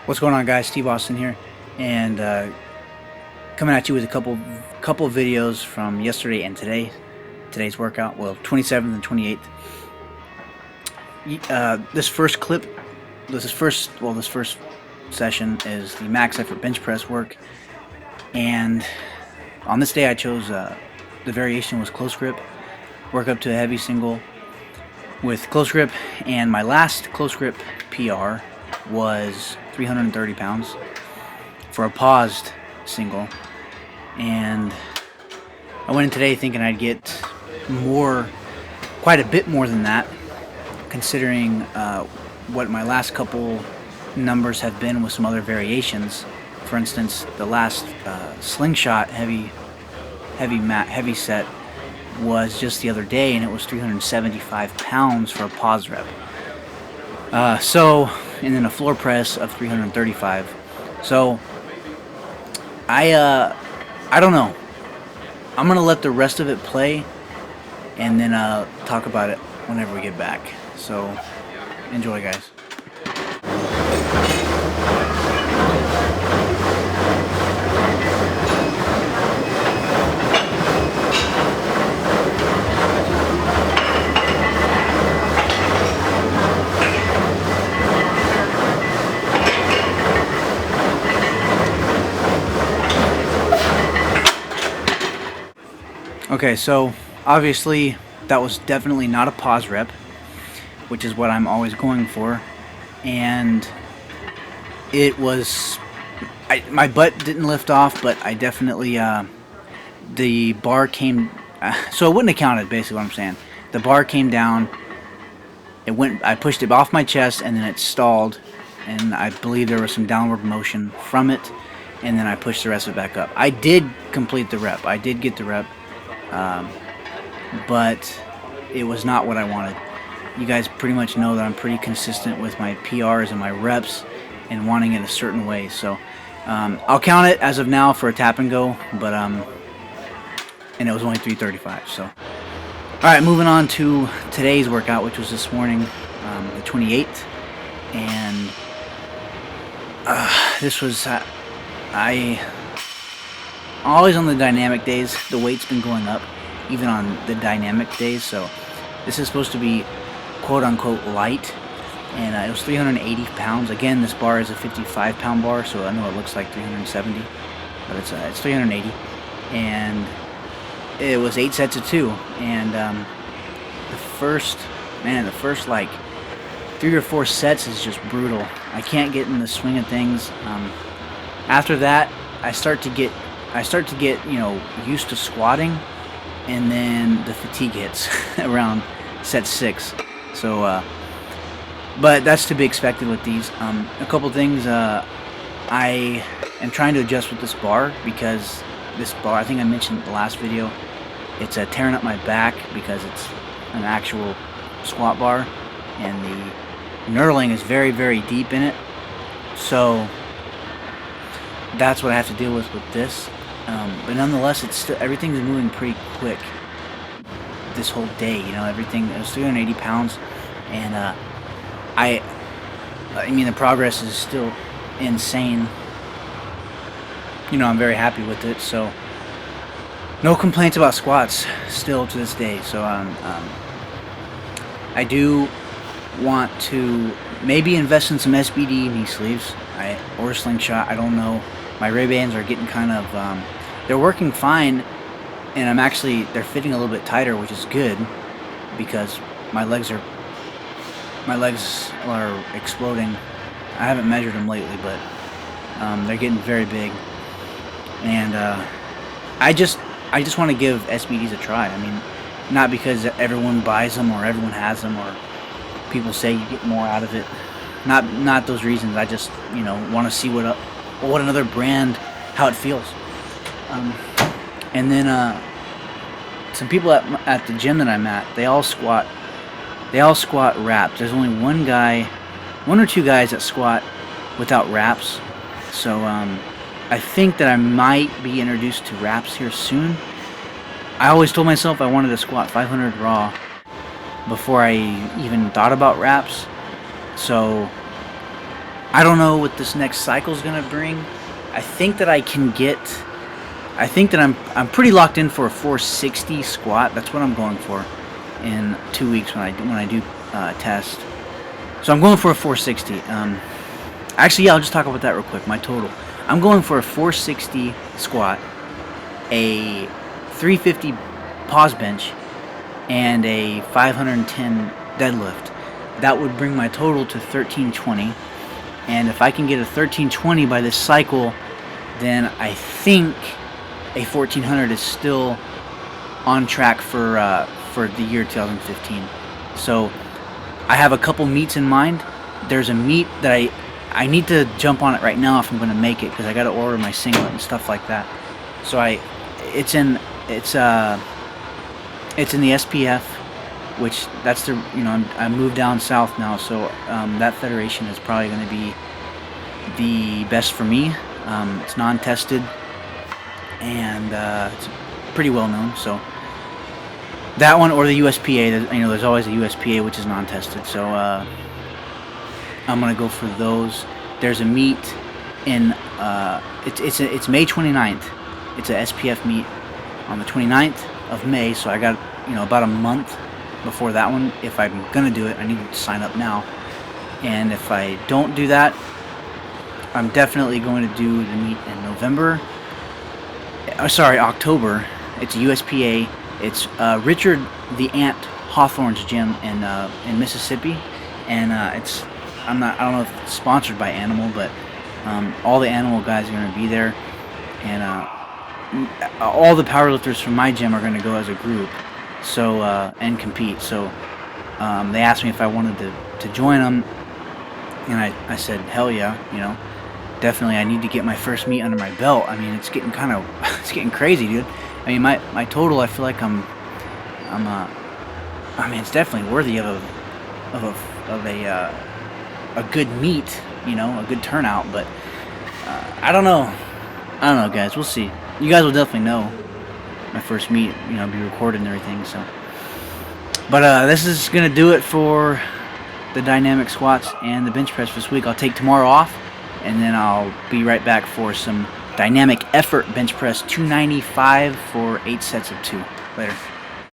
What's going on, guys? Steve Austin here, and coming at you with a couple of videos from yesterday and today's workout. Well, 27th and 28th. This first clip, this first session is the max effort bench press work, and on this day I chose the variation was close grip, work up to a heavy single with close grip, and my last close grip PR was 330 pounds for a paused single, and I went in today thinking I'd get quite a bit more than that, considering what my last couple numbers have been with some other variations. For instance, the last slingshot heavy set was just the other day, and it was 375 pounds for a pause rep. And then a floor press of 335. So I don't know. I'm gonna let the rest of it play, and then talk about it whenever we get back. So enjoy, guys. Okay, so obviously that was definitely not a pause rep, which is what I'm always going for, and it was my butt didn't lift off, but I definitely the bar came so it wouldn't have counted. Basically what I'm saying, the bar came down, I pushed it off my chest, and then it stalled, and I believe there was some downward motion from it, and then I pushed the rest of it back up. I did complete the rep, I did get the rep, but it was not what I wanted. You guys pretty much know that I'm pretty consistent with my PRs and my reps and wanting it a certain way. So I'll count it as of now for a tap and go, but and it was only 335. So all right, moving on to today's workout, which was this morning, the 28th, and this was I always on the dynamic days. The weight's been going up even on the dynamic days, so this is supposed to be quote-unquote light, and it was 380 pounds. Again, this bar is a 55-pound bar, so I know it looks like 370, but it's 380, and it was 8 sets of 2, and the first like 3 or 4 sets is just brutal. I can't get in the swing of things. After that, I start to get used to squatting, and then the fatigue hits around set 6. So but that's to be expected with these. A couple things, I am trying to adjust with this bar, because this bar, I think I mentioned in the last video, it's tearing up my back because it's an actual squat bar, and the knurling is very, very deep in it. So that's what I have to deal with this. But nonetheless, it's still, everything's moving pretty quick this whole day. Everything. It was 380 pounds, and I mean, the progress is still insane. I'm very happy with it. So no complaints about squats still to this day. So I do want to maybe invest in some SBD knee sleeves, or a slingshot. I don't know. My Ray-Bans are getting kind of, they're working fine, and they're fitting a little bit tighter, which is good, because my legs are exploding. I haven't measured them lately, but they're getting very big, and I just want to give SBDs a try. I mean, not because everyone buys them or everyone has them or people say you get more out of it. Not those reasons. I just want to see what another brand, how it feels. And then some people at the gym that I'm at, they all squat wraps. There's only one or two guys that squat without wraps. So I think that I might be introduced to wraps here soon. I always told myself I wanted to squat 500 raw before I even thought about wraps. So I don't know what this next cycle is gonna bring. I think that I can get. I think that I'm pretty locked in for a 460 squat. That's what I'm going for in 2 weeks when I do test. So I'm going for a 460. Actually, yeah, I'll just talk about that real quick. My total. I'm going for a 460 squat, a 350 pause bench, and a 510 deadlift. That would bring my total to 1320. And if I can get a 1320 by this cycle, then I think a 1400 is still on track for the year 2015. So I have a couple meets in mind. There's a meet that I need to jump on it right now if I'm going to make it, because I got to order my singlet and stuff like that. So it's in the SPF, which that's the I moved down south now, so that federation is probably going to be the best for me. It's non-tested, and it's pretty well known. So that one, or the USPA. There's always a USPA, which is non-tested. So I'm gonna go for those. There's a meet in it's May 29th. It's a SPF meet on the 29th of May. So I got about a month before that one. If I'm gonna do it, I need to sign up now. And if I don't do that, I'm definitely going to do the meet in October. It's a USPA. It's Richard the Ant Hawthorne's gym in Mississippi, and I don't know if it's sponsored by Animal, but all the Animal guys are going to be there, and all the powerlifters from my gym are going to go as a group, so and compete. So they asked me if I wanted to join them, and I said hell yeah, definitely. I need to get my first meet under my belt. I mean, it's getting it's getting crazy, dude. I mean, my total, I feel like I mean, it's definitely worthy of a good meet, a good turnout. But I don't know, guys. We'll see. You guys will definitely know my first meet. Be recorded and everything. So, but this is gonna do it for the dynamic squats and the bench press this week. I'll take tomorrow off, and then I'll be right back for some dynamic effort bench press 295 for 8 sets of 2. Later.